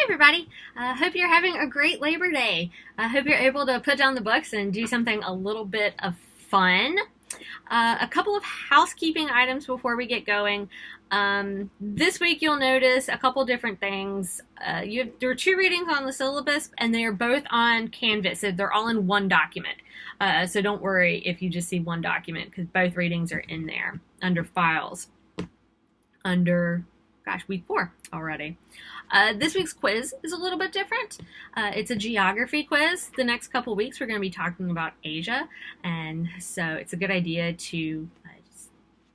Hi, everybody. Hope you're having a great Labor Day. I hope you're able to put down the books and do something a little bit of fun. A couple of housekeeping items before we get going. This week you'll notice a couple different things. There are two readings on the syllabus, and they are both on Canvas. So they're all in one document. So don't worry if you just see one document, because both readings are in there under files. Week 4 already. This week's quiz is a little bit different. It's a geography quiz. The next couple weeks we're going to be talking about Asia, and so it's a good idea to just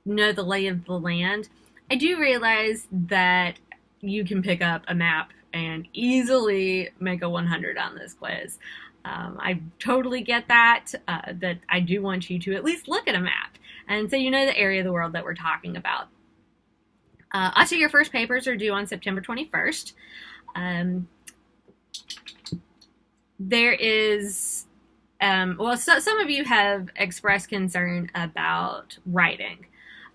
know the lay of the land. I do realize that you can pick up a map and easily make a 100 on this quiz. I totally get that, that I do want you to at least look at a map, and so you know the area of the world that we're talking about. Also, your first papers are due on September 21st. There is, some of you have expressed concern about writing.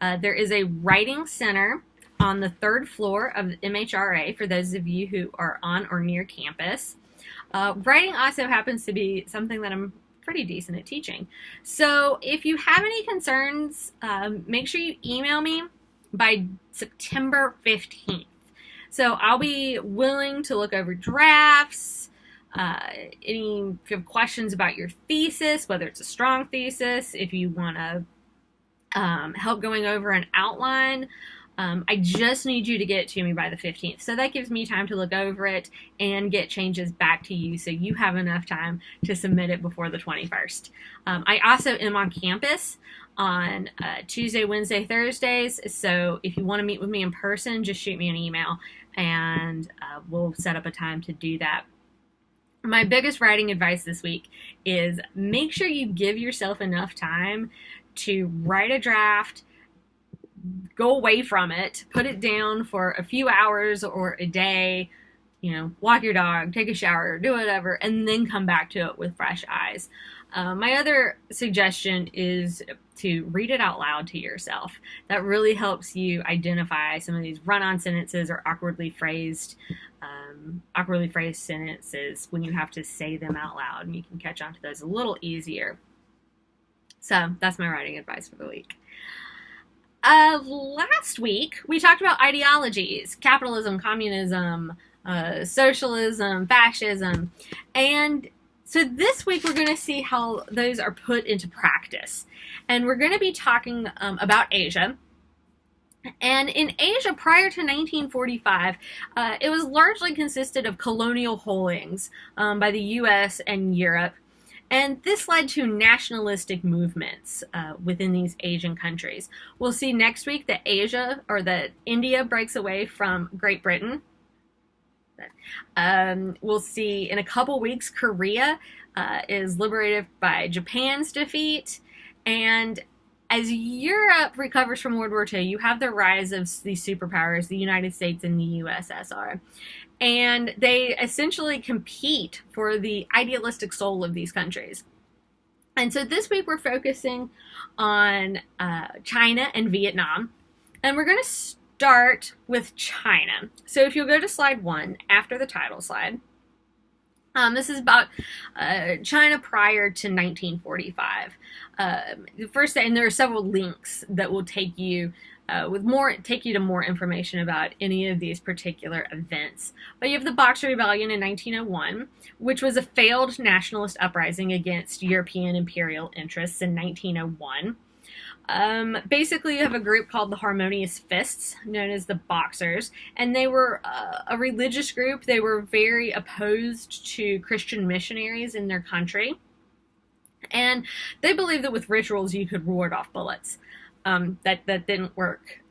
There is a writing center on the 3rd floor of the MHRA for those of you who are on or near campus. Writing also happens to be something that I'm pretty decent at teaching. So if you have any concerns, make sure you email me by September 15th. So I'll be willing to look over drafts, if you have questions about your thesis, whether it's a strong thesis, if you want to help going over an outline. I just need you to get it to me by the 15th. So that gives me time to look over it and get changes back to you so you have enough time to submit it before the 21st. I also am on campus on Tuesday, Wednesday, Thursdays. So if you want to meet with me in person, just shoot me an email and we'll set up a time to do that. My biggest writing advice this week is make sure you give yourself enough time to write a draft, go away from it, put it down for a few hours or a day, walk your dog, take a shower, do whatever, and then come back to it with fresh eyes. My other suggestion is to read it out loud to yourself. That really helps you identify some of these run-on sentences or awkwardly phrased sentences when you have to say them out loud, and you can catch on to those a little easier. So that's my writing advice for the week. Last week, we talked about ideologies, capitalism, communism, socialism, fascism, and so this week we're going to see how those are put into practice. And we're going to be talking about Asia. And in Asia, prior to 1945, it was largely consisted of colonial holdings by the U.S. and Europe. And this led to nationalistic movements within these Asian countries. We'll see next week that India breaks away from Great Britain. We'll see in a couple weeks Korea is liberated by Japan's defeat. And as Europe recovers from World War II, you have the rise of these superpowers, the United States and the USSR. And they essentially compete for the idealistic soul of these countries. And so this week we're focusing on China and Vietnam. And we're going to start with China. So if you'll go to slide 1 after the title slide, this is about China prior to 1945. First, and there are several links that will take you to more information about any of these particular events. But you have the Boxer Rebellion in 1901, which was a failed nationalist uprising against European imperial interests in 1901. Basically, you have a group called the Harmonious Fists, known as the Boxers, and they were a religious group. They were very opposed to Christian missionaries in their country, and they believed that with rituals you could ward off bullets. That didn't work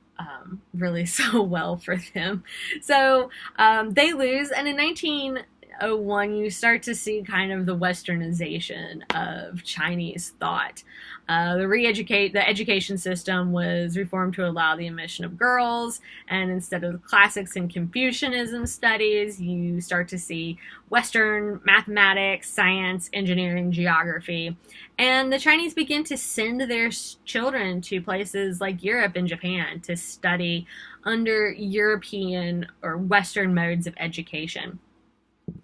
really so well for them. So they lose, and in 1901 you start to see kind of the westernization of Chinese thought. The education system was reformed to allow the admission of girls, and instead of the classics and Confucianism studies, you start to see Western mathematics, science, engineering, geography. And the Chinese begin to send their children to places like Europe and Japan to study under European or Western modes of education.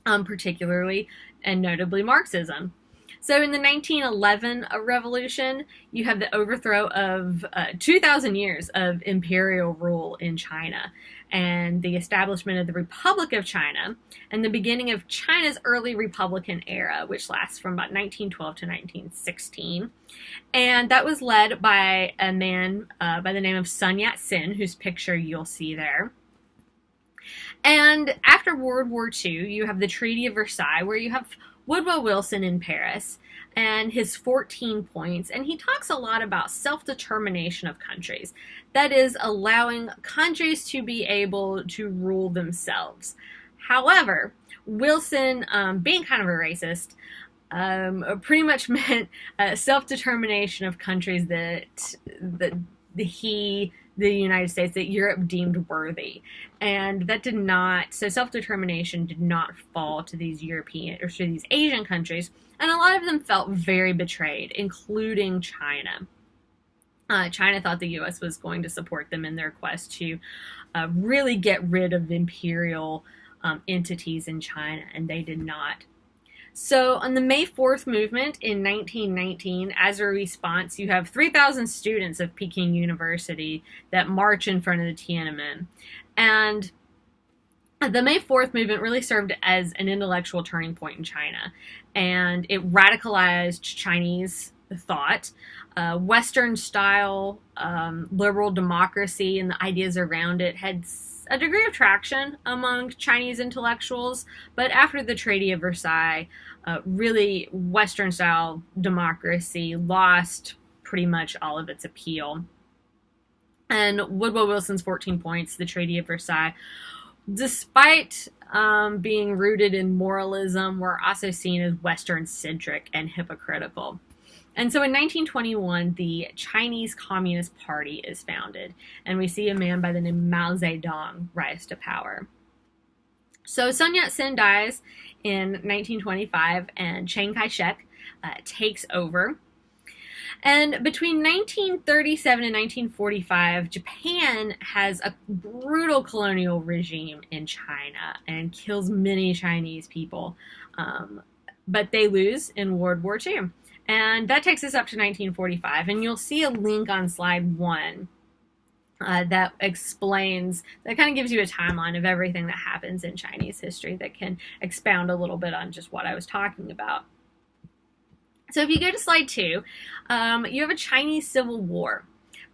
particularly and notably Marxism. So in the 1911 revolution, you have the overthrow of 2,000 years of imperial rule in China and the establishment of the Republic of China and the beginning of China's early Republican era, which lasts from about 1912 to 1916. And that was led by a man by the name of Sun Yat-sen, whose picture you'll see there. And after World War II, you have the Treaty of Versailles, where you have Woodrow Wilson in Paris and his 14 points. And he talks a lot about self-determination of countries. That is, allowing countries to be able to rule themselves. However, Wilson, being kind of a racist, pretty much meant self-determination of countries that the United States, that Europe deemed worthy. And that did not, so self-determination did not fall to these European or to these Asian countries. And a lot of them felt very betrayed, including China. China thought the U.S. was going to support them in their quest to really get rid of imperial entities in China, and they did not. So on the May 4th movement in 1919, as a response, you have 3,000 students of Peking University that march in front of the Tiananmen. And the May 4th movement really served as an intellectual turning point in China, and it radicalized Chinese thought. Western-style liberal democracy and the ideas around it had a degree of traction among Chinese intellectuals, but after the Treaty of Versailles, really Western-style democracy lost pretty much all of its appeal. And Woodrow Wilson's 14 points, the Treaty of Versailles, despite being rooted in moralism, were also seen as Western-centric and hypocritical. And so in 1921, the Chinese Communist Party is founded, and we see a man by the name of Mao Zedong rise to power. So Sun Yat-sen dies in 1925, and Chiang Kai-shek takes over. And between 1937 and 1945, Japan has a brutal colonial regime in China and kills many Chinese people. But they lose in World War II. And that takes us up to 1945. And you'll see a link on slide 1 that explains, that kind of gives you a timeline of everything that happens in Chinese history that can expound a little bit on just what I was talking about. So if you go to slide 2, you have a Chinese Civil War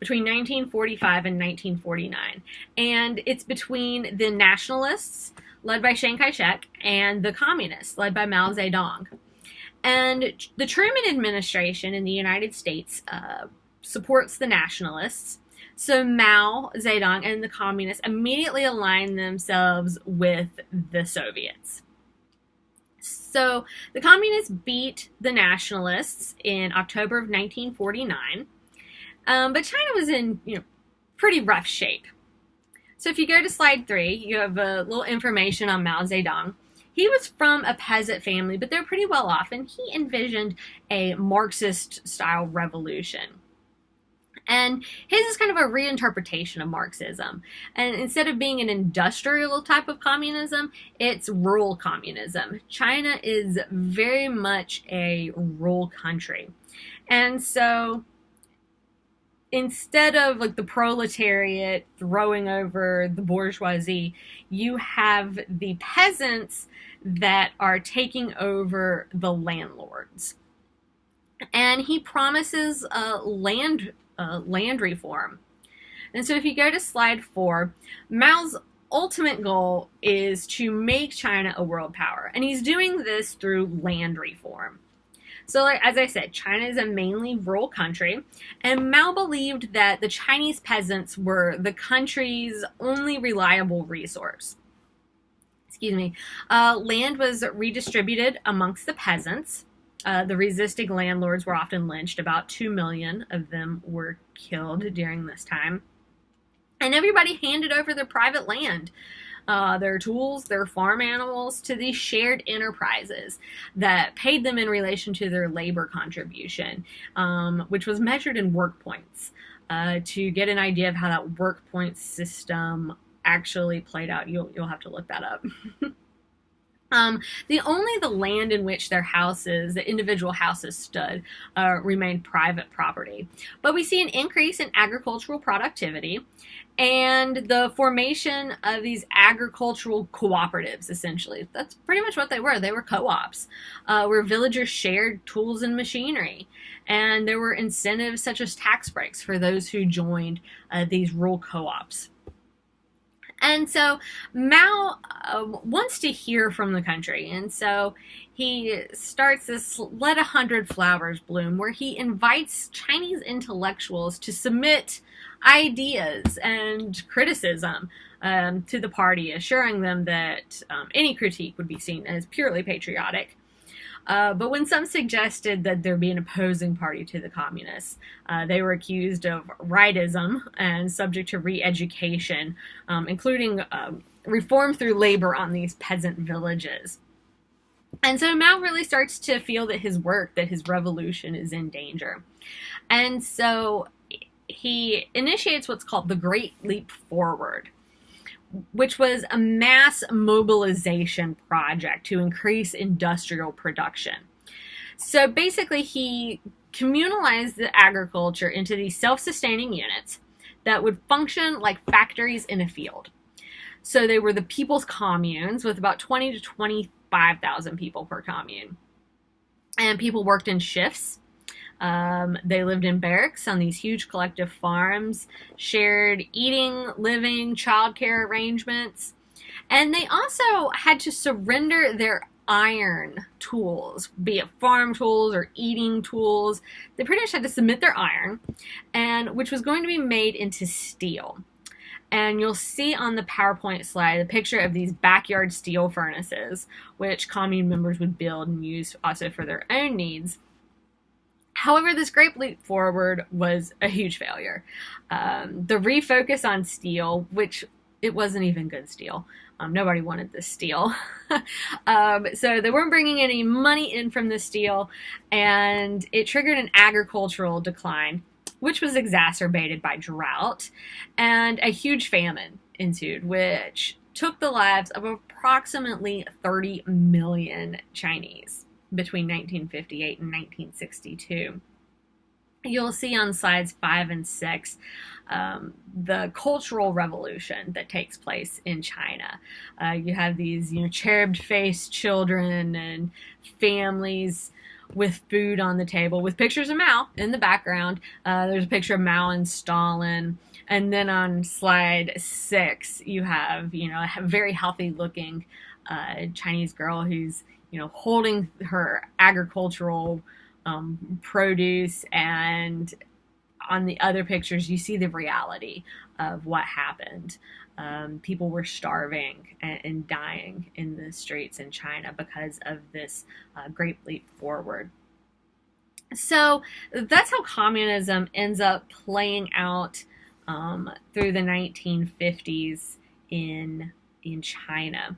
between 1945 and 1949. And it's between the nationalists, led by Chiang Kai-shek, and the communists, led by Mao Zedong. And the Truman administration in the United States supports the nationalists. So Mao Zedong and the communists immediately align themselves with the Soviets. So the communists beat the nationalists in October of 1949, but China was in pretty rough shape. So if you go to slide 3, you have a little information on Mao Zedong. He was from a peasant family, but they're pretty well off, and he envisioned a Marxist-style revolution. And his is kind of a reinterpretation of Marxism. And instead of being an industrial type of communism, it's rural communism. China is very much a rural country. And so instead of like the proletariat throwing over the bourgeoisie, you have the peasants that are taking over the landlords. And he promises land reform. And so if you go to slide 4, Mao's ultimate goal is to make China a world power. And he's doing this through land reform. So as I said, China is a mainly rural country, and Mao believed that the Chinese peasants were the country's only reliable resource. Land was redistributed amongst the peasants. The resisting landlords were often lynched. About 2 million of them were killed during this time. And everybody handed over their private land, their tools, their farm animals, to these shared enterprises that paid them in relation to their labor contribution, which was measured in work points. To get an idea of how that work point system actually played out, you'll have to look that up. The land in which their houses, the individual houses stood, remained private property. But we see an increase in agricultural productivity and the formation of these agricultural cooperatives, essentially. That's pretty much what they were. They were co-ops, where villagers shared tools and machinery. And there were incentives such as tax breaks for those who joined these rural co-ops. And so Mao wants to hear from the country. And so he starts this Let 100 Flowers Bloom, where he invites Chinese intellectuals to submit ideas and criticism to the party, assuring them that any critique would be seen as purely patriotic. But when some suggested that there be an opposing party to the communists, they were accused of rightism and subject to re-education, including reform through labor on these peasant villages. And so Mao really starts to feel that his work, that his revolution is in danger. And so he initiates what's called the Great Leap Forward, which was a mass mobilization project to increase industrial production. So basically, he communalized the agriculture into these self-sustaining units that would function like factories in a field. So they were the people's communes, with about 20 to 25,000 people per commune. And people worked in shifts. They lived in barracks on these huge collective farms, shared eating, living, childcare arrangements, and they also had to surrender their iron tools, be it farm tools or eating tools. They pretty much had to submit their iron, and which was going to be made into steel. And you'll see on the PowerPoint slide a picture of these backyard steel furnaces, which commune members would build and use also for their own needs. However, this Great Leap Forward was a huge failure. The refocus on steel, which it wasn't even good steel. Nobody wanted this steel. So they weren't bringing any money in from the steel, and it triggered an agricultural decline, which was exacerbated by drought, and a huge famine ensued, which took the lives of approximately 30 million Chinese between 1958 and 1962. You'll see on slides 5 and 6 the cultural revolution that takes place in China. You have these, cherub-faced children and families with food on the table, with pictures of Mao in the background. There's a picture of Mao and Stalin. And then on slide 6, you have, a very healthy-looking Chinese girl who's holding her agricultural produce, and on the other pictures, you see the reality of what happened. People were starving and dying in the streets in China because of this Great Leap Forward. So that's how communism ends up playing out through the 1950s in China.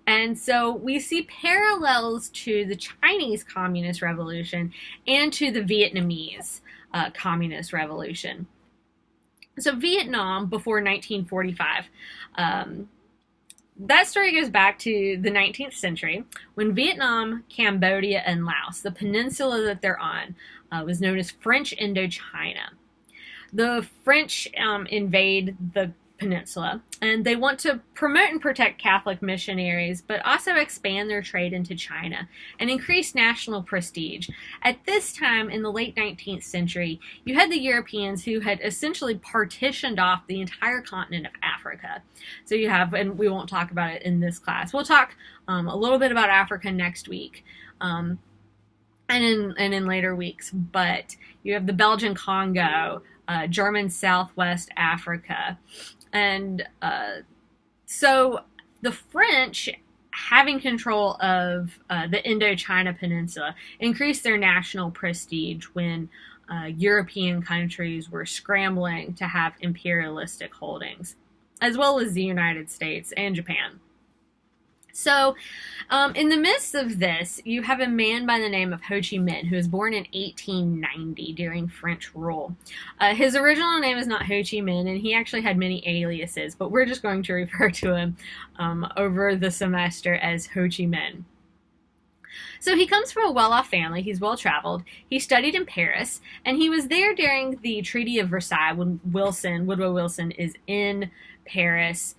And so we see parallels to the Chinese Communist Revolution and to the Vietnamese Communist Revolution. So Vietnam, before 1945, that story goes back to the 19th century, when Vietnam, Cambodia, and Laos, the peninsula that they're on, was known as French Indochina. The French invade the peninsula, and they want to promote and protect Catholic missionaries, but also expand their trade into China and increase national prestige. At this time, in the late 19th century, you had the Europeans who had essentially partitioned off the entire continent of Africa. So you have, and we won't talk about it in this class, we'll talk a little bit about Africa next week, and in later weeks, but you have the Belgian Congo, German Southwest Africa. And so the French, having control of the Indochina Peninsula, increased their national prestige when European countries were scrambling to have imperialistic holdings, as well as the United States and Japan. So, in the midst of this, you have a man by the name of Ho Chi Minh, who was born in 1890 during French rule. His original name is not Ho Chi Minh, and he actually had many aliases, but we're just going to refer to him over the semester as Ho Chi Minh. So he comes from a well-off family. He's well-traveled. He studied in Paris, and he was there during the Treaty of Versailles when Woodrow Wilson, is in Paris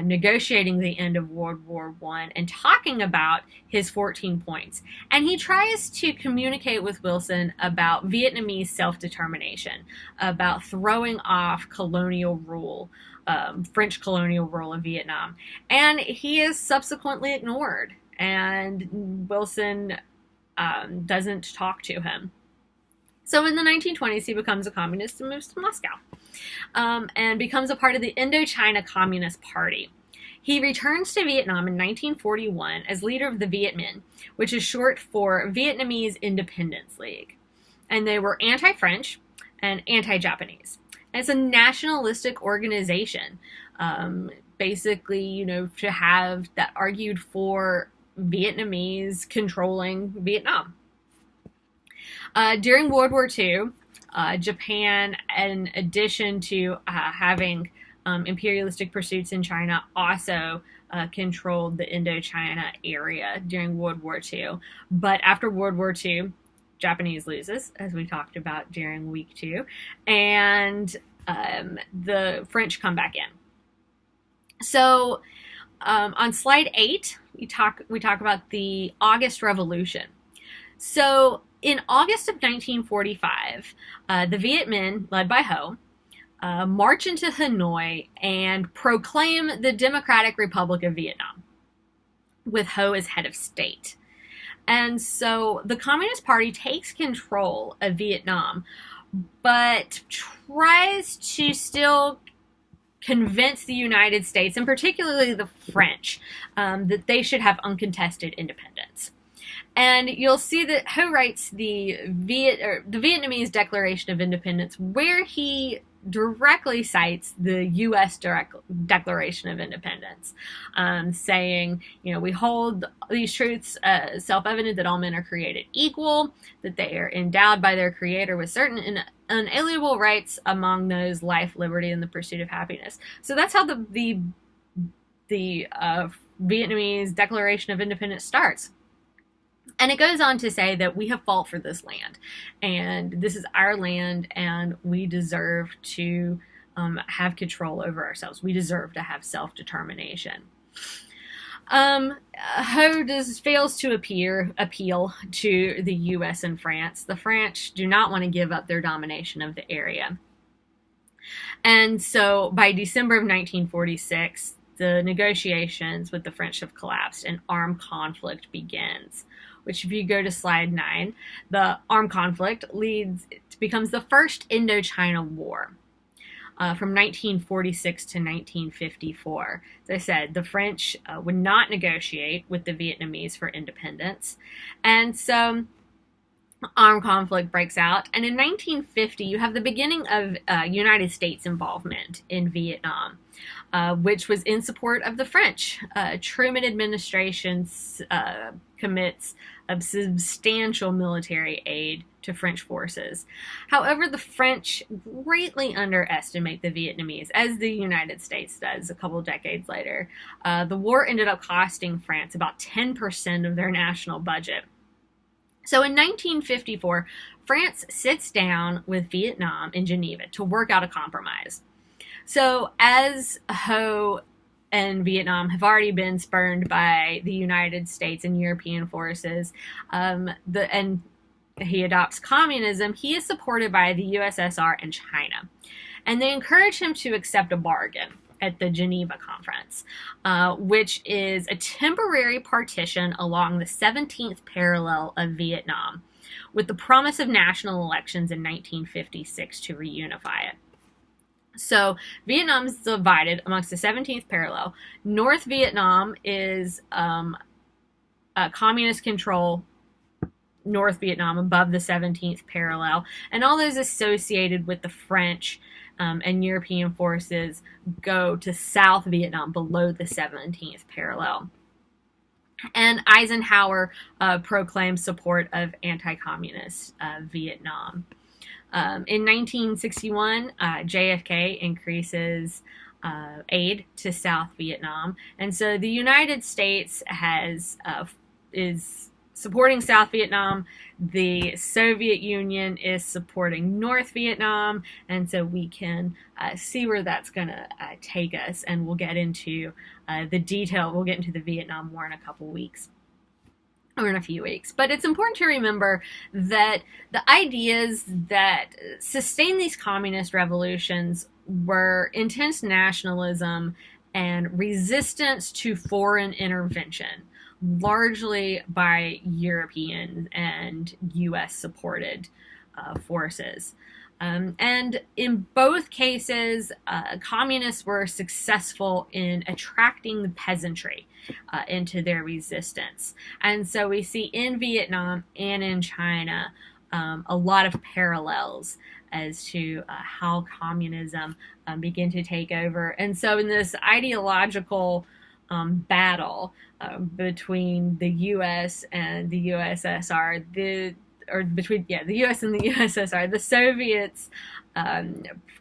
negotiating the end of World War I and talking about his 14 points. And he tries to communicate with Wilson about Vietnamese self-determination, about throwing off colonial rule, French colonial rule in Vietnam. And he is subsequently ignored, and Wilson doesn't talk to him. So in the 1920s, he becomes a communist and moves to Moscow, and becomes a part of the Indochina Communist Party. He returns to Vietnam in 1941 as leader of the Viet Minh, which is short for Vietnamese Independence League. And they were anti-French and anti-Japanese. And it's a nationalistic organization, basically, to have that argued for Vietnamese controlling Vietnam. During World War II, Japan, in addition to having imperialistic pursuits in China, also controlled the Indochina area during World War II. But after World War II, Japanese loses, as we talked about during week 2, and the French come back in. So on slide 8, we talk about the August Revolution. So in August of 1945, the Viet Minh, led by Ho, march into Hanoi and proclaim the Democratic Republic of Vietnam, with Ho as head of state. And so the Communist Party takes control of Vietnam, but tries to still convince the United States, and particularly the French, that they should have uncontested independence. And you'll see that Ho writes the Vietnamese Declaration of Independence, where he directly cites the U.S. Declaration of Independence, saying, we hold these truths self-evident, that all men are created equal, that they are endowed by their Creator with certain unalienable rights, among those life, liberty, and the pursuit of happiness. So that's how the Vietnamese Declaration of Independence starts. And it goes on to say that we have fought for this land, and this is our land, and we deserve to have control over ourselves. We deserve to have self-determination. Ho fails to appeal to the U.S. and France. The French do not want to give up their domination of the area. And so by December of 1946, the negotiations with the French have collapsed and armed conflict begins. Which, if you go to slide 9, the armed conflict becomes the first Indochina War from 1946 to 1954. As I said, the French would not negotiate with the Vietnamese for independence, and so armed conflict breaks out. And in 1950, you have the beginning of United States involvement in Vietnam, which was in support of the French. Truman administration commits a substantial military aid to French forces. However, the French greatly underestimate the Vietnamese, as the United States does a couple decades later. The war ended up costing France about 10% of their national budget. So in 1954, France sits down with Vietnam in Geneva to work out a compromise. So as Ho and Vietnam have already been spurned by the United States and European forces, and he adopts communism, he is supported by the USSR and China. And they encourage him to accept a bargain at the Geneva Conference, which is a temporary partition along the 17th parallel of Vietnam, with the promise of national elections in 1956 to reunify it. So Vietnam is divided amongst the 17th parallel. North Vietnam is a communist control North Vietnam above the 17th parallel, and all those associated with the French and European forces go to South Vietnam below the 17th parallel. And Eisenhower proclaimed support of anti-communist Vietnam. In 1961, JFK increases aid to South Vietnam, and so the United States is supporting South Vietnam. The Soviet Union is supporting North Vietnam, and so we can see where that's going to take us, and we'll get into the detail. We'll get into the Vietnam War in a couple weeks. Or in a few weeks. But it's important to remember that the ideas that sustain these communist revolutions were intense nationalism and resistance to foreign intervention, largely by European and U.S. supported forces. And in both cases, communists were successful in attracting the peasantry into their resistance. And so we see in Vietnam and in China a lot of parallels as to how communism began to take over. And so in this ideological battle between the U.S. and the USSR, the U.S. and the USSR, the Soviets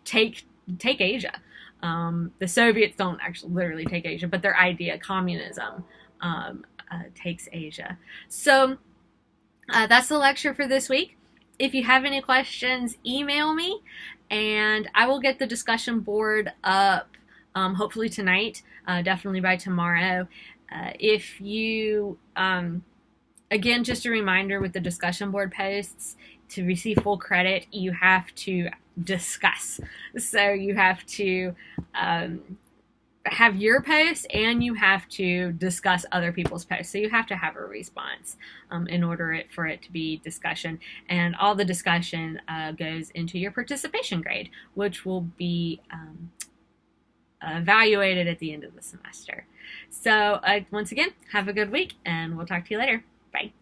take Asia. The Soviets don't actually literally take Asia, but their idea, communism, takes Asia. So that's the lecture for this week. If you have any questions, email me, and I will get the discussion board up hopefully tonight, definitely by tomorrow. If you Again, just a reminder with the discussion board posts, to receive full credit, you have to discuss. So you have to have your post and you have to discuss other people's posts. So you have to have a response in order for it to be discussion. And all the discussion goes into your participation grade, which will be evaluated at the end of the semester. So once again, have a good week, and we'll talk to you later. Bye.